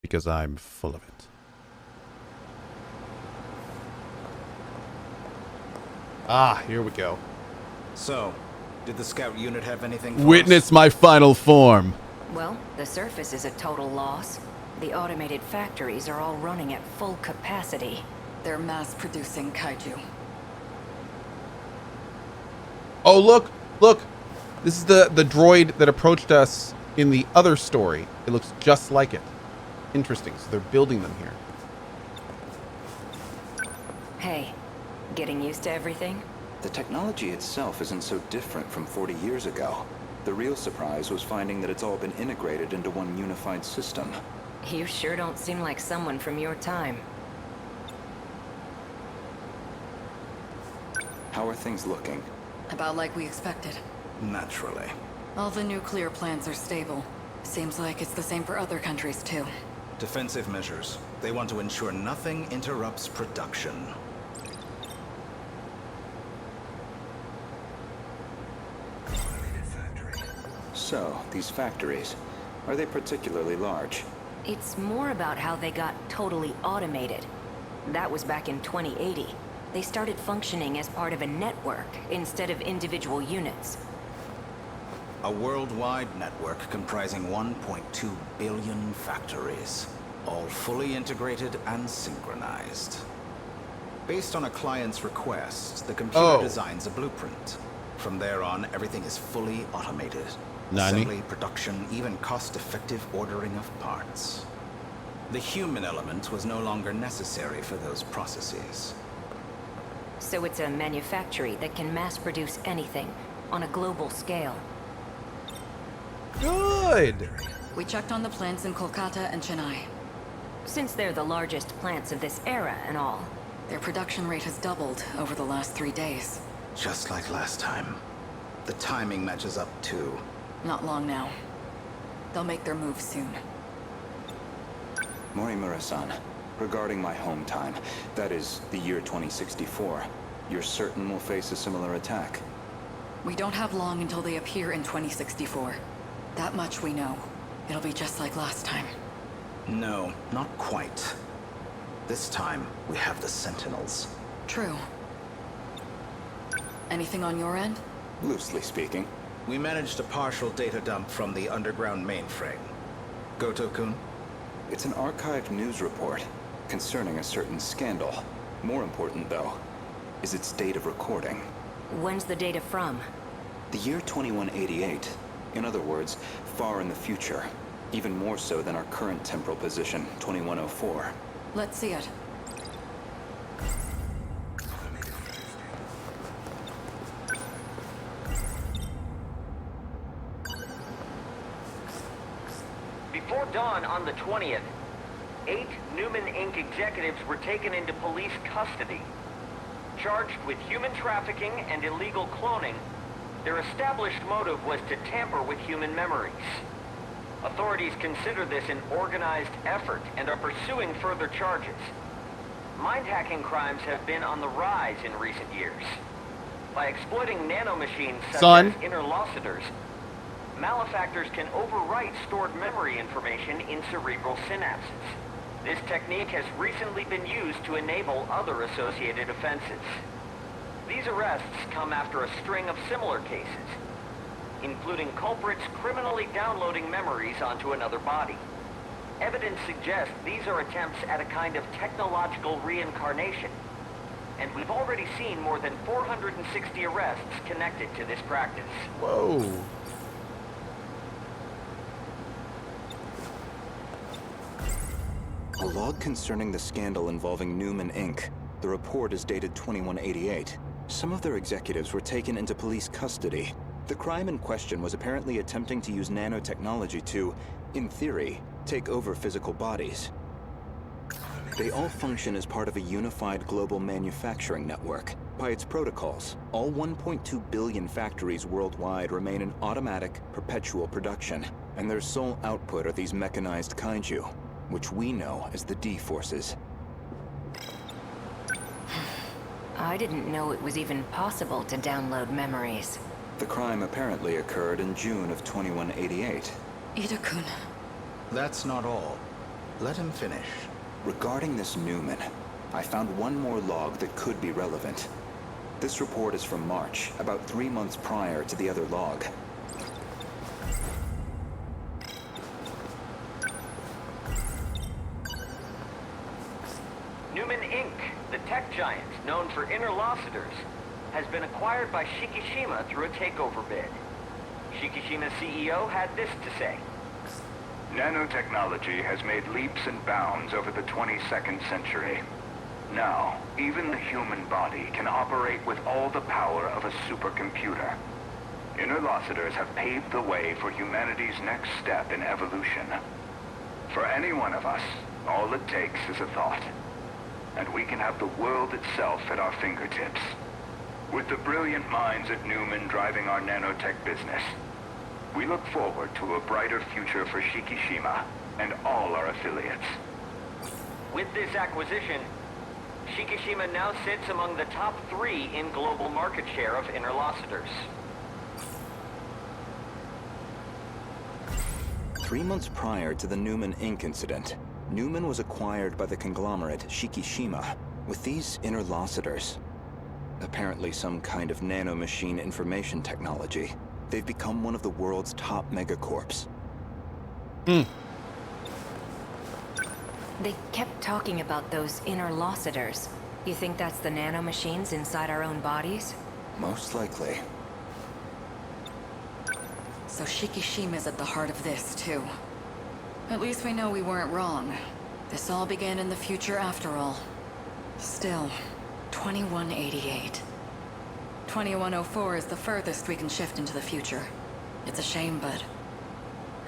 because I'm full of it. Ah, here we go. So, did the scout unit have anything for Witness us? my final form. Well, the surface is a total loss. The automated factories are all running at full capacity. They're mass-producing kaiju. Oh, look! Look! This is the droid that approached us in the other story. It looks just like it. Interesting. So they're building them here. Hey, getting used to everything? The technology itself isn't so different from 40 years ago. The real surprise was finding that it's all been integrated into one unified system. You sure don't seem like someone from your time. How are things looking? About like we expected. Naturally. All the nuclear plants are stable. Seems like it's the same for other countries too. Defensive measures. They want to ensure nothing interrupts production. So, these factories, are they particularly large? It's more about how they got totally automated. That was back in 2080. They started functioning as part of a network instead of individual units. A worldwide network comprising 1.2 billion factories, all fully integrated and synchronized. Based on a client's request, the computer designs a blueprint. From there on, everything is fully automated. Nani? Assembly, production, even cost-effective ordering of parts. The human element was no longer necessary for those processes. So it's a manufactory that can mass produce anything on a global scale. Good! We checked on the plants in Kolkata and Chennai. Since they're the largest plants of this era and all. Their production rate has doubled over the last 3 days. Just like last time. The timing matches up too. Not long now. They'll make their move soon. Morimura-san, regarding my home time, that is, the year 2064, you're certain we'll face a similar attack? We don't have long until they appear in 2064. That much we know. It'll be just like last time. No, not quite. This time, we have the Sentinels. True. Anything on your end? Loosely speaking. We managed a partial data dump from the underground mainframe. Goto-kun? It's an archived news report concerning a certain scandal. More important, though, is its date of recording. When's the data from? The year 2188. In other words, far in the future. Even more so than our current temporal position, 2104. Let's see it. Before dawn on the 20th, 8 Newman Inc. executives were taken into police custody. Charged with human trafficking and illegal cloning, their established motive was to tamper with human memories. Authorities consider this an organized effort and are pursuing further charges. Mind-hacking crimes have been on the rise in recent years. By exploiting nanomachines such as interlocutors, malefactors can overwrite stored memory information in cerebral synapses. This technique has recently been used to enable other associated offenses. These arrests come after a string of similar cases, including culprits criminally downloading memories onto another body. Evidence suggests these are attempts at a kind of technological reincarnation, and we've already seen more than 460 arrests connected to this practice. Whoa. A log concerning the scandal involving Newman Inc. The report is dated 2188. Some of their executives were taken into police custody. The crime in question was apparently attempting to use nanotechnology to, in theory, take over physical bodies. They all function as part of a unified global manufacturing network. By its protocols, all 1.2 billion factories worldwide remain in automatic, perpetual production, and their sole output are these mechanized kaiju, which we know as the D-Forces. I didn't know it was even possible to download memories. The crime apparently occurred in June of 2188. Ida-kun. That's not all. Let him finish. Regarding this Newman, I found one more log that could be relevant. This report is from March, about 3 months prior to the other log. Newman Inc., the tech giant known for interlocutors, has been acquired by Shikishima through a takeover bid. Shikishima's CEO had this to say. Nanotechnology has made leaps and bounds over the 22nd century. Now, even the human body can operate with all the power of a supercomputer. Interlocutors have paved the way for humanity's next step in evolution. For any one of us, all it takes is a thought. And we can have the world itself at our fingertips. With the brilliant minds at Newman driving our nanotech business, we look forward to a brighter future for Shikishima and all our affiliates. With this acquisition, Shikishima now sits among the top 3 in global market share of interlocutors. 3 months prior to the Newman Inc. incident, Newman was acquired by the conglomerate Shikishima with these interlocutors. Apparently some kind of nanomachine information technology. They've become one of the world's top megacorps. They kept talking about those interlocutors. You think that's the nanomachines inside our own bodies? Most likely. So Shikishima's at the heart of this, too. At least we know we weren't wrong. This all began in the future after all. Still, 2188. 2104 is the furthest we can shift into the future. It's a shame, but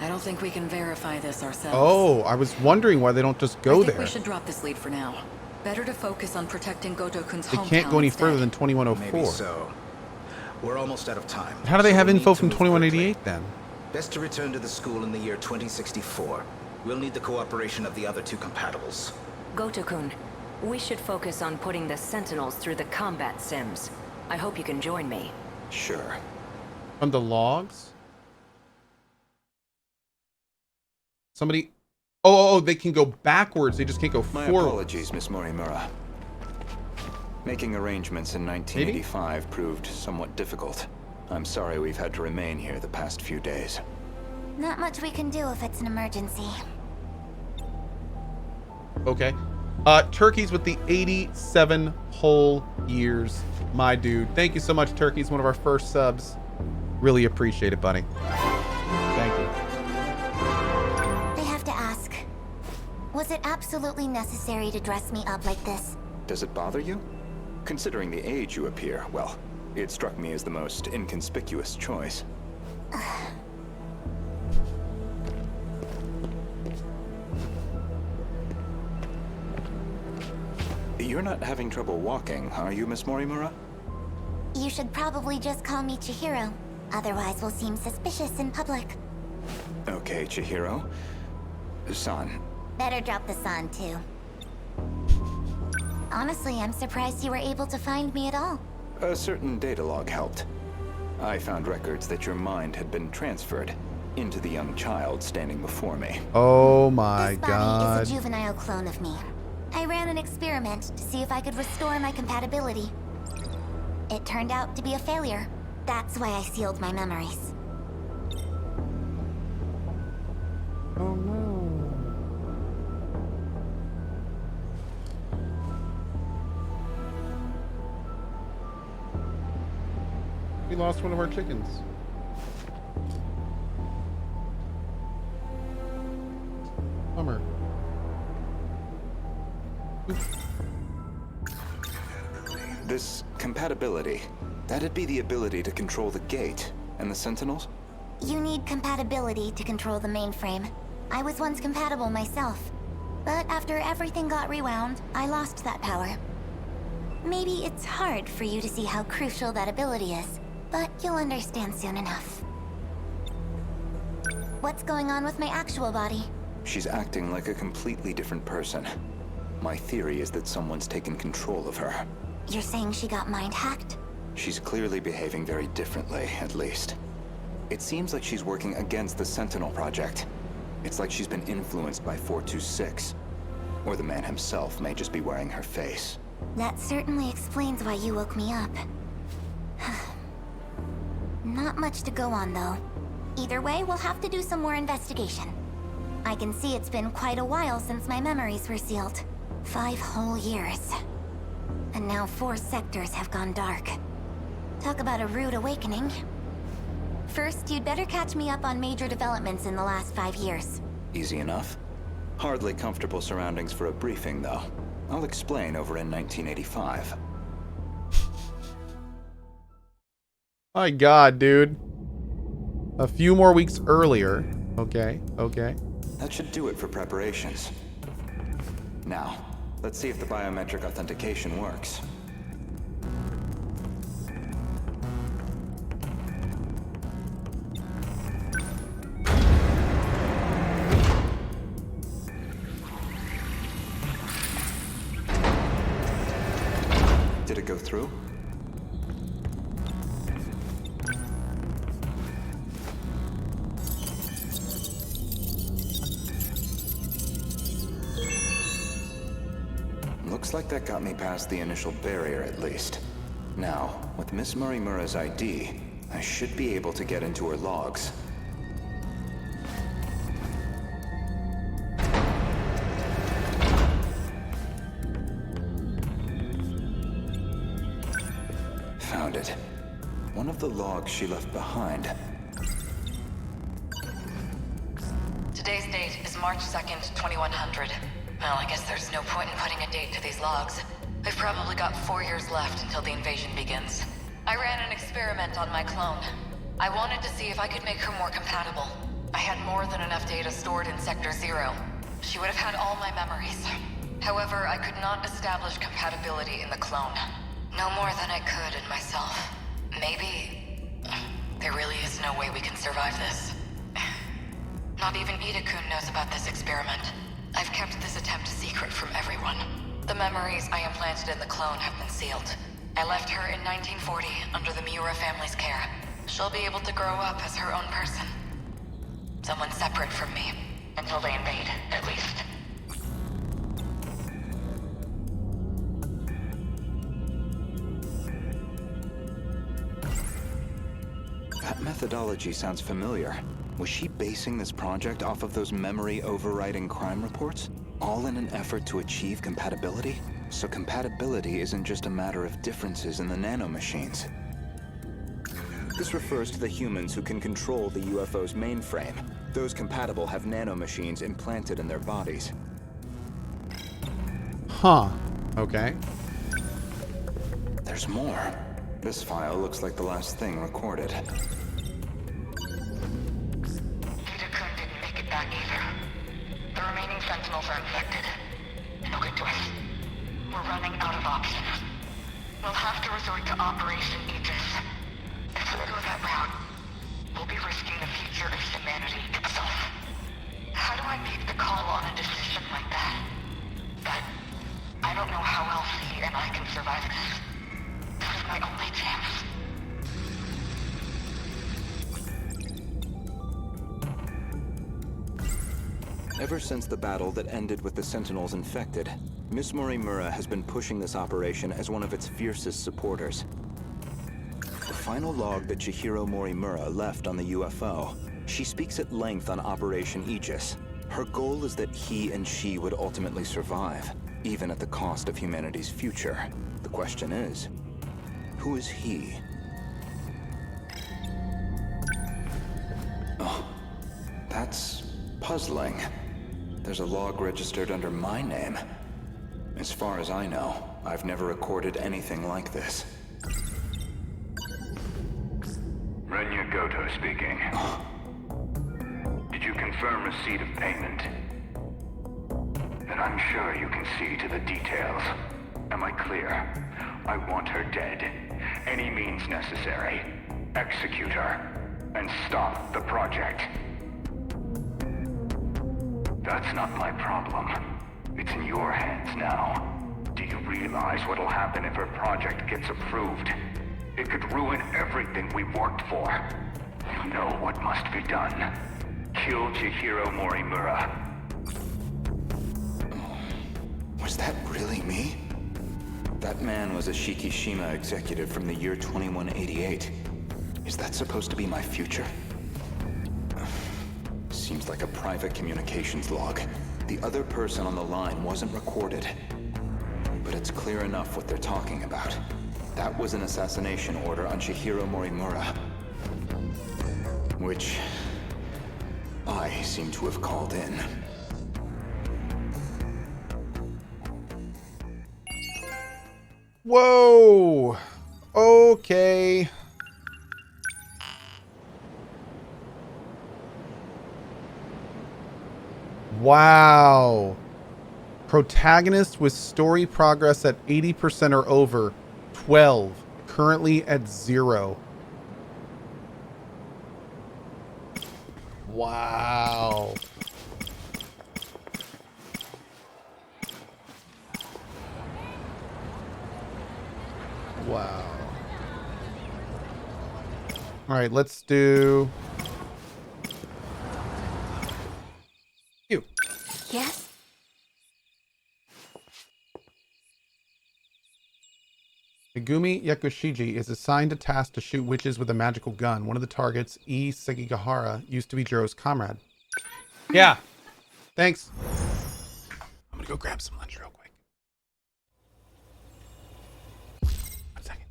I don't think we can verify this ourselves. Oh, I was wondering why they don't just go I think there. we should drop this lead for now. Better to focus on protecting Gotokun's They hometown can't go any instead. further than 2104. Maybe so. We're almost out of time. How do they so have we'll info need to from move 2188 quickly. then? Best to return to the school in the year 2064. We'll need the cooperation of the other 2 compatibles. Gotokun, we should focus on putting the Sentinels through the combat sims. I hope you can join me. Sure. From the logs? Somebody... Oh, they can go backwards. They just can't go My forward. apologies, Miss Morimura. Making arrangements in 1985 proved somewhat difficult. I'm sorry we've had to remain here the past few days. Not much we can do if it's an emergency. Okay. Turkeys with the 87 whole years. My dude. Thank you so much, Turkeys. One of our first subs. Really appreciate it, buddy. Thank you. I have to ask. Was it absolutely necessary to dress me up like this? Does it bother you? Considering the age you appear, well, it struck me as the most inconspicuous choice. You're not having trouble walking, are you, Miss Morimura? You should probably just call me Chihiro. Otherwise we'll seem suspicious in public. Okay, Chihiro. San. Better drop the san, too. Honestly, I'm surprised you were able to find me at all. A certain data log helped. I found records that your mind had been transferred into the young child standing before me. Oh my This body god. is a juvenile clone of me. I ran an experiment to see if I could restore my compatibility. It turned out to be a failure. That's why I sealed my memories. Oh no. We lost one of our chickens. Bummer. This compatibility, that'd be the ability to control the gate and the Sentinels? You need compatibility to control the mainframe. I was once compatible myself, but after everything got rewound, I lost that power. Maybe it's hard for you to see how crucial that ability is, but you'll understand soon enough. What's going on with my actual body? She's acting like a completely different person. My theory is that someone's taken control of her. You're saying she got mind hacked? She's clearly behaving very differently, at least. It seems like she's working against the Sentinel project. It's like she's been influenced by 426. Or the man himself may just be wearing her face. That certainly explains why you woke me up. Not much to go on, though. Either way, we'll have to do some more investigation. I can see it's been quite a while since my memories were sealed. 5 whole years. And now 4 sectors have gone dark. Talk about a rude awakening. First, you'd better catch me up on major developments in the last 5 years. Easy enough. Hardly comfortable surroundings for a briefing, though. I'll explain over in 1985. My God, dude. A few more weeks earlier. Okay, okay. That should do it for preparations. Now, let's see if the biometric authentication works. Did it go through? Looks like that got me past the initial barrier, at least. Now, with Miss Morimura's ID, I should be able to get into her logs. Found it. One of the logs she left behind. Today's date is March 2nd, 2100. Well, I guess there's no point in putting a date to these logs. We've probably got 4 years left until the invasion begins. I ran an experiment on my clone. I wanted to see if I could make her more compatible. I had more than enough data stored in Sector 0. She would have had all my memories. However, I could not establish compatibility in the clone. No more than I could in myself. Maybe... there really is no way we can survive this. Not even Ida-kun knows about this experiment. I've kept this attempt secret from everyone. The memories I implanted in the clone have been sealed. I left her in 1940 under the Miura family's care. She'll be able to grow up as her own person. Someone separate from me. Until they invade, at least. That methodology sounds familiar. Was she basing this project off of those memory overriding crime reports? All in an effort to achieve compatibility? So compatibility isn't just a matter of differences in the nanomachines. This refers to the humans who can control the UFO's mainframe. Those compatible have nanomachines implanted in their bodies. Huh. Okay. There's more. This file looks like the last thing recorded. Back either. The remaining Sentinels are infected. No good to us. We're running out of options. We'll have to resort to Operation Aegis. If we go that route, we'll be risking the future of humanity itself. How do I make the call on a decision like that? But I don't know how else he and I can survive this. This is my only chance. Ever since the battle that ended with the Sentinels infected, Miss Morimura has been pushing this operation as one of its fiercest supporters. The final log that Chihiro Morimura left on the UFO, she speaks at length on Operation Aegis. Her goal is that he and she would ultimately survive, even at the cost of humanity's future. The question is, who is he? Oh, that's puzzling. There's a log registered under my name. As far as I know, I've never recorded anything like this. Renya Goto speaking. Did you confirm receipt of payment? Then I'm sure you can see to the details. Am I clear? I want her dead. Any means necessary. Execute her. And stop the project. That's not my problem. It's in your hands now. Do you realize what'll happen if her project gets approved? It could ruin everything we've worked for. You know what must be done. kill Chihiro Morimura. Was that really me? That man was a Shikishima executive from the year 2188. Is that supposed to be my future? Seems like a private communications log. The other person on the line wasn't recorded. But it's clear enough what they're talking about. That was an assassination order on Chihiro Morimura. Which I seem to have called in. Whoa! Okay. Wow. Protagonist with story progress at 80% or over. 12. Currently at 0. Wow. Wow. All right, let's do you. Yes? Megumi Yakushiji is assigned a task to shoot witches with a magical gun. One of the targets, Sekigahara, used to be Juro's comrade. Yeah. Thanks. I'm gonna go grab some lunch real quick. 1 second.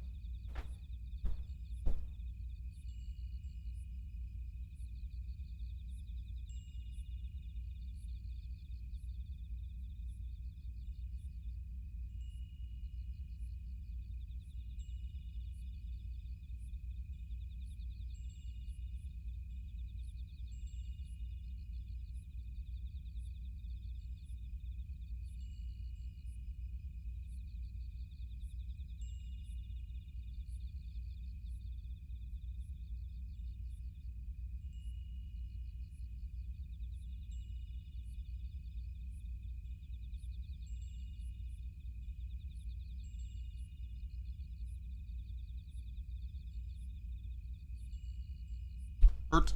Bert.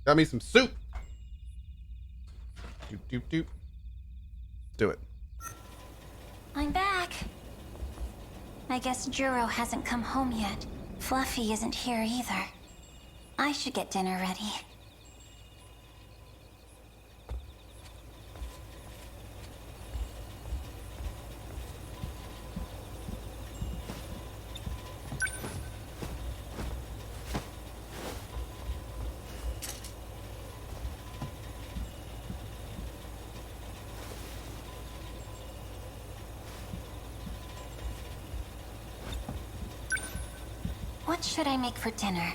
Got me some soup. Doop, doop, doop. Let's do it. I'm back. I guess Juro hasn't come home yet. Fluffy isn't here either. I should get dinner ready. What should I make for dinner?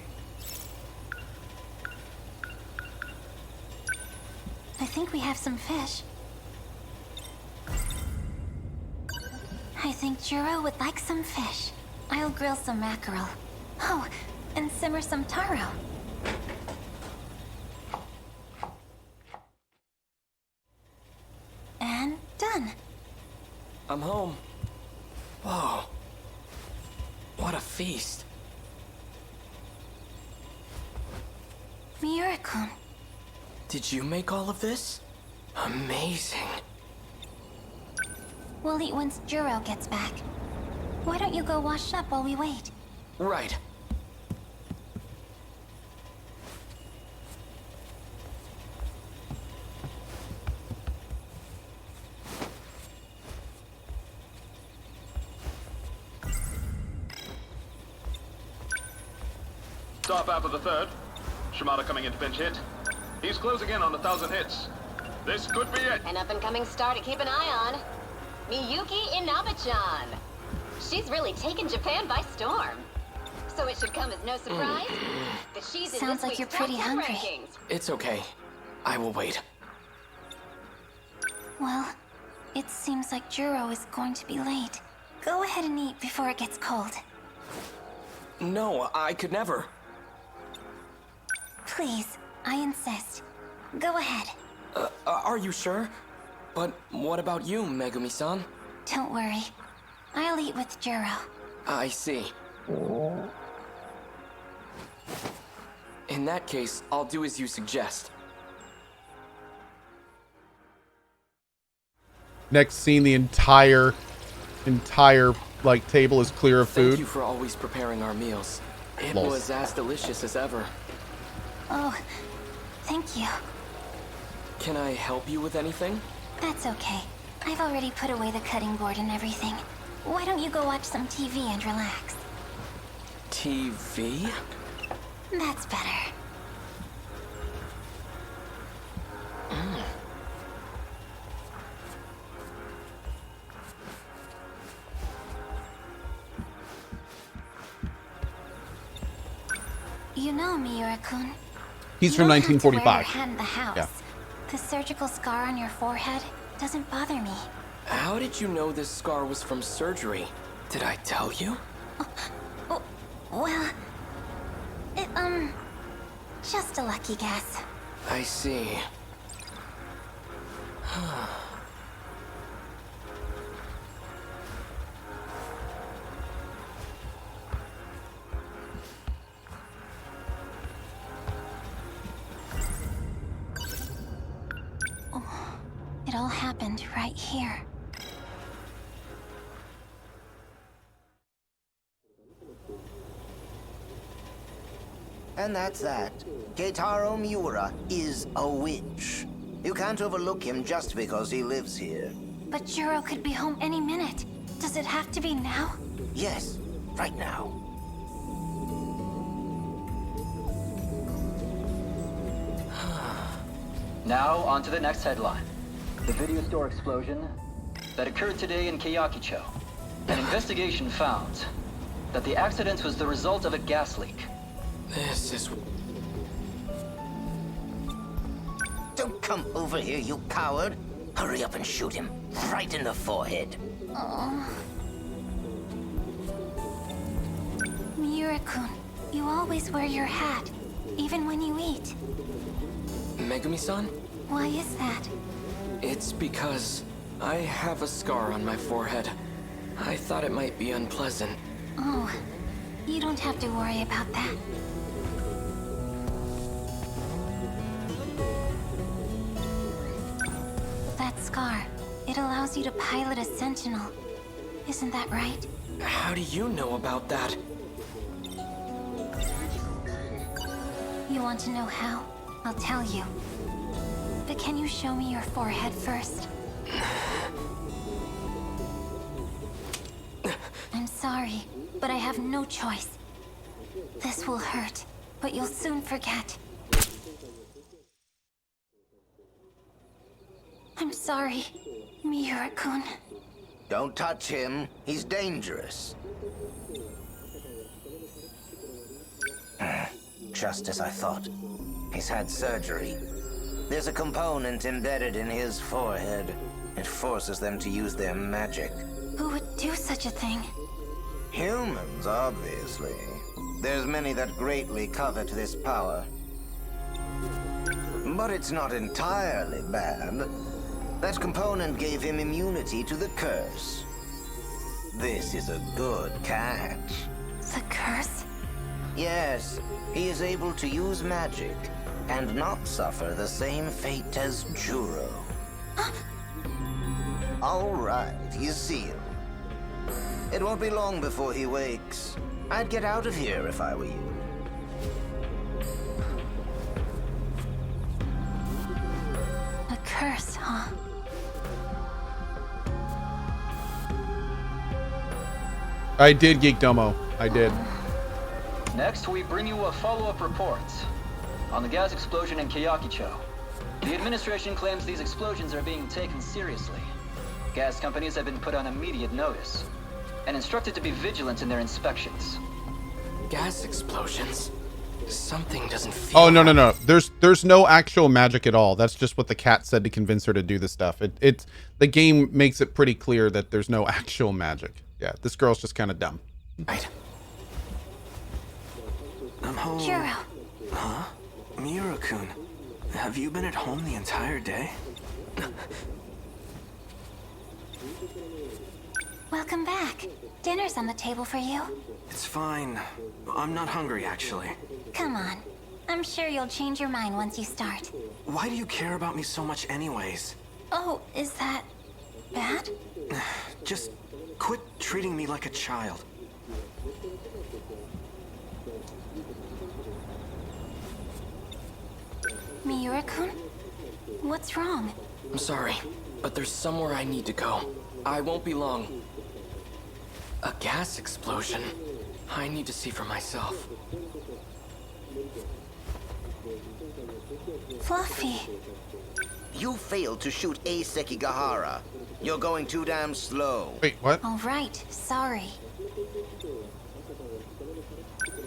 I think we have some fish. I think Juro would like some fish. I'll grill some mackerel. Oh, and simmer some taro. And done. I'm home. Whoa. What a feast. Miura-kun. Did you make all of this? Amazing. We'll eat once Juro gets back. Why don't you go wash up while we wait? Right. Stop after the third. Shimada coming in to pinch hit. He's closing in on 1,000 hits. This could be it. An up-and-coming star to keep an eye on. Miyuki Inaba-chan. She's really taken Japan by storm. So it should come as no surprise that she's in Sounds this like you're week's pretty top 10 hungry. rankings. It's okay. I will wait. Well, it seems like Juro is going to be late. Go ahead and eat before it gets cold. No, I could never. Please, I insist. Go ahead. Are you sure? But what about you, Megumi-san? Don't worry. I'll eat with Juro. I see. In that case, I'll do as you suggest. Next scene, the entire like table is clear of food. Thank you for always preparing our meals. It was as delicious as ever. Oh, thank you. Can I help you with anything? That's okay. I've already put away the cutting board and everything. Why don't you go watch some TV and relax? TV? That's better. You know, Miura-kun. He's from 1945. Hand the house. Yeah. The surgical scar on your forehead doesn't bother me. How did you know this scar was from surgery? Did I tell you? Oh, well, it, just a lucky guess. I see. It all happened right here. And that's that. Keitaro Miura is a witch. You can't overlook him just because he lives here. But Juro could be home any minute. Does it have to be now? Yes, right now. Now, on to the next headline. The video store explosion that occurred today in Keiyakicho. An investigation found that the accident was the result of a gas leak. This is... Don't come over here, you coward! Hurry up and shoot him, right in the forehead. Miura-kun, you always wear your hat, even when you eat. Megumi-san? Why is that? It's because I have a scar on my forehead. I thought it might be unpleasant. Oh, you don't have to worry about that. That scar, it allows you to pilot a Sentinel. Isn't that right? How do you know about that? You want to know how? I'll tell you. But can you show me your forehead first? I'm sorry, but I have no choice. This will hurt, but you'll soon forget. I'm sorry, Miura-kun. Don't touch him. He's dangerous. Just as I thought. He's had surgery. There's a component embedded in his forehead. It forces them to use their magic. Who would do such a thing? Humans, obviously. There's many that greatly covet this power. But it's not entirely bad. That component gave him immunity to the curse. This is a good catch. The curse? Yes, he is able to use magic and not suffer the same fate as Juro. All right, you see him. It won't be long before he wakes. I'd get out of here if I were you. A curse, huh? I did, Geek Domo. I did. Next, we bring you a follow-up report on the gas explosion in Keiyakicho. The administration claims these explosions are being taken seriously. Gas companies have been put on immediate notice and instructed to be vigilant in their inspections. Gas explosions? Something doesn't feel... Oh, no. There's no actual magic at all. That's just what the cat said to convince her to do the stuff. The game makes it pretty clear that there's no actual magic. Yeah, this girl's just kind of dumb. Right. I'm home. Juro. Huh? Miura-kun, have you been at home the entire day? Welcome back. Dinner's on the table for you. It's fine. I'm not hungry, actually. Come on. I'm sure you'll change your mind once you start. Why do you care about me so much anyways? Oh, is that... bad? Just quit treating me like a child. Miura-kun? What's wrong? I'm sorry, but there's somewhere I need to go. I won't be long. A gas explosion? I need to see for myself. Fluffy. You failed to shoot Ace Sekigahara. You're going too damn slow. Wait, what? All right, sorry.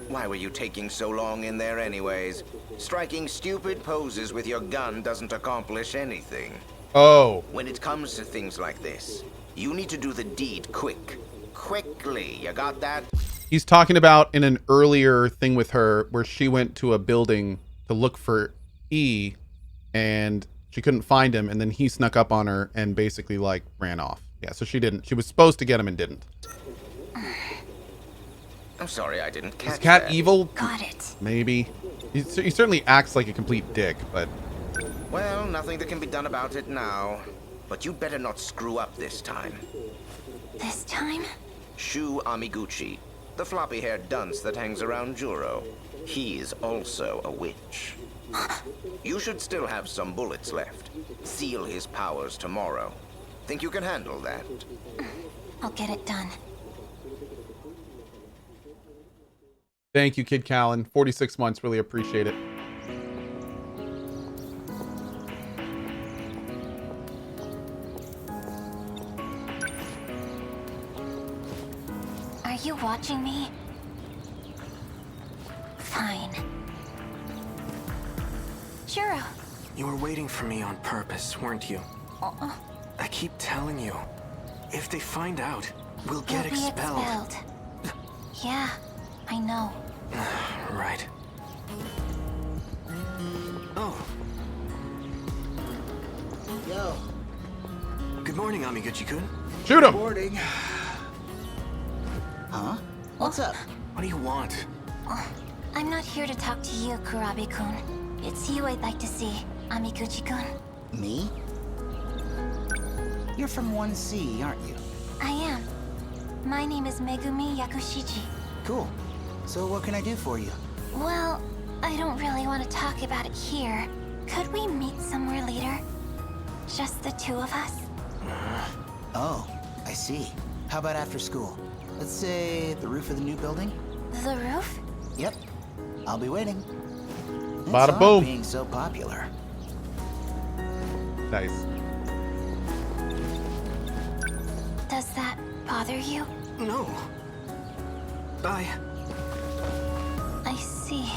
Why were you taking so long in there anyways? Striking stupid poses with your gun doesn't accomplish anything. Oh. When it comes to things like this, you need to do the deed quick. Quickly, you got that? He's talking about in an earlier thing with her where she went to a building to look for E and she couldn't find him, and then he snuck up on her and basically like ran off. Yeah, so she was supposed to get him and didn't. I'm sorry I didn't catch Is Cat that. evil? Got it. Maybe. He certainly acts like a complete dick, but... Well, nothing that can be done about it now. But you'd better not screw up this time. This time? Shu Amiguchi, the floppy-haired dunce that hangs around Juro. He's also a witch. You should still have some bullets left. Seal his powers tomorrow. Think you can handle that? I'll get it done. Thank you, Kid Callan. 46 months. Really appreciate it. Are you watching me? Fine. Juro. You were waiting for me on purpose, weren't you? I keep telling you, if they find out, we'll get You'll be expelled. Yeah, I know. Right. Oh. Yo. Good morning, Amiguchi-kun. Shoot him! Good morning. Huh? What's up? What do you want? I'm not here to talk to you, Kurabe-kun. It's you I'd like to see, Amiguchi-kun. Me? You're from 1C, aren't you? I am. My name is Megumi Yakushiji. Cool. So what can I do for you? Well, I don't really want to talk about it here. Could we meet somewhere later? Just the two of us? Oh, I see. How about after school? Let's say the roof of the new building? The roof? Yep. I'll be waiting. Bada It's boom. odd being so popular. Nice. Does that bother you? No. I see.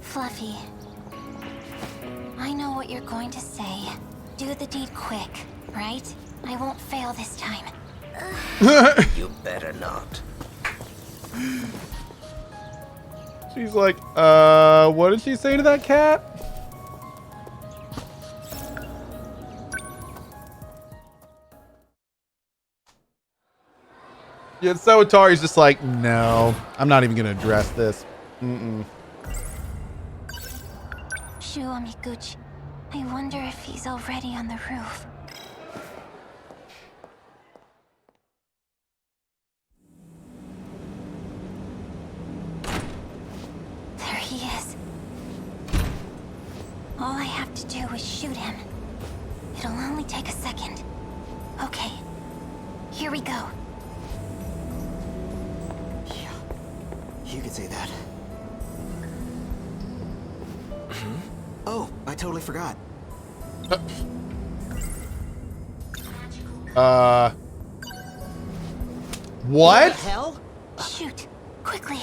Fluffy. I know what you're going to say. Do the deed quick, right? I won't fail this time. You better not. She's like, what did she say to that cat? Yeah, so Atari's just like, no, I'm not even gonna address this. Shu Amiguchi. I wonder if he's already on the roof. There he is. All I have to do is shoot him. It'll only take a second. Okay, here we go. You could say that. Oh, I totally forgot. What? The hell? Shoot, quickly.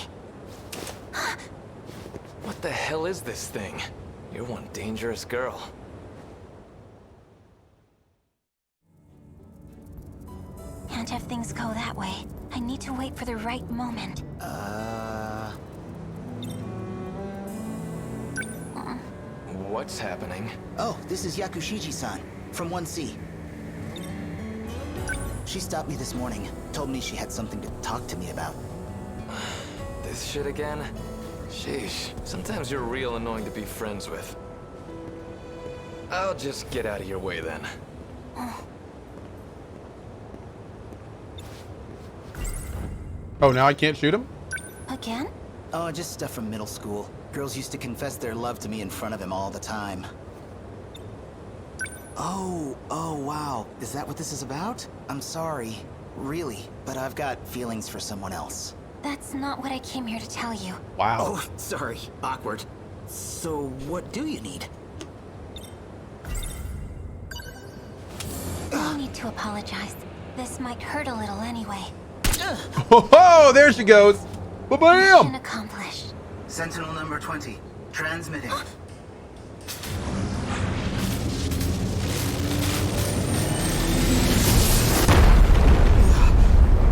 What the hell is this thing? You're one dangerous girl. Can't have things go that way. I need to wait for the right moment. What's happening? Oh, this is Yakushiji-san, from 1C. She stopped me this morning, told me she had something to talk to me about. This shit again? Sheesh, sometimes you're real annoying to be friends with. I'll just get out of your way then. Oh, now I can't shoot him? Again? Oh, just stuff from middle school. Girls used to confess their love to me in front of him all the time. Oh, wow. Is that what this is about? I'm sorry. Really. But I've got feelings for someone else. That's not what I came here to tell you. Wow. Oh, sorry. Awkward. So, what do you need? No need to apologize. This might hurt a little anyway. Oh, there she goes. Ba-bam! Mission accomplished. Sentinel number 20. Transmitting.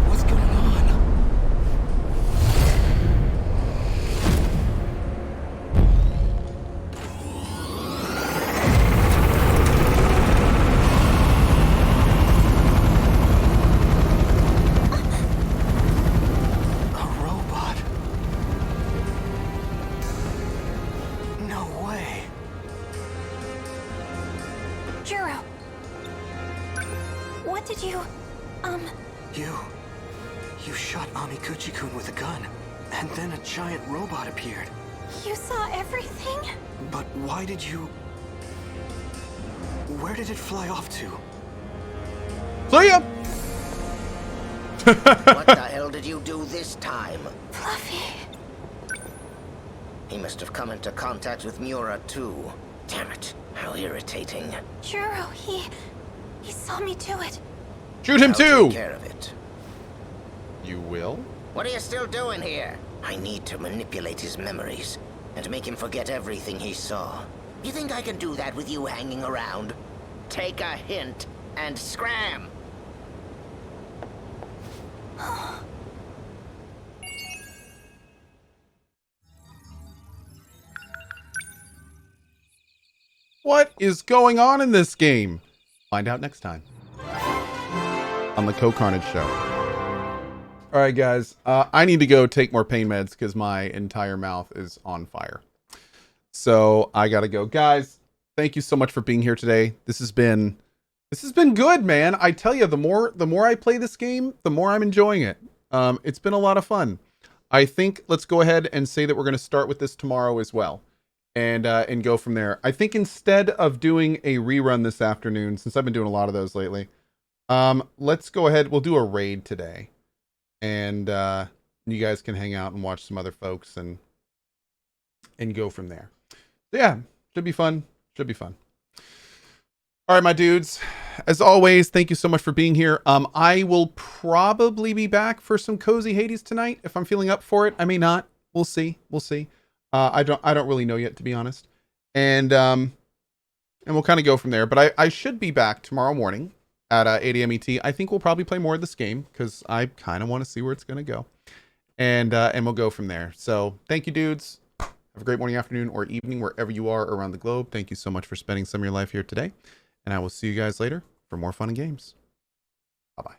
What's going on? A robot. No way. Juro. What did you... You shot Amiguchi-kun with a gun, and then a giant robot appeared. You saw everything? But why did you... Where did it fly off to? See ya! What the hell did you do this time? Fluffy. He must have come into contact with Miura too. Damn it, how irritating. Juro, he saw me do it. Shoot him I'll too! take care of it. You will? What are you still doing here? I need to manipulate his memories and make him forget everything he saw. You think I can do that with you hanging around? Take a hint and scram! What is going on in this game? Find out next time on the CohhCarnage show. All right, guys. I need to go take more pain meds because my entire mouth is on fire. So I gotta go, guys. Thank you so much for being here today. This has been good, man. I tell you, the more I play this game, the more I'm enjoying it. It's been a lot of fun. I think let's go ahead and say that we're gonna start with this tomorrow as well, and go from there. I think instead of doing a rerun this afternoon, since I've been doing a lot of those lately, let's go ahead. We'll do a raid today, and you guys can hang out and watch some other folks and go from there. So yeah, should be fun. Should be fun. All right, my dudes. As always, thank you so much for being here. I will probably be back for some cozy Hades tonight if I'm feeling up for it. I may not. We'll see. We'll see. I don't really know yet, to be honest. And we'll kind of go from there. But I should be back tomorrow morning at 8 a.m. ET. I think we'll probably play more of this game because I kind of want to see where it's going to go. And we'll go from there. So thank you, dudes. Have a great morning, afternoon, or evening wherever you are around the globe. Thank you so much for spending some of your life here today. And I will see you guys later for more fun and games.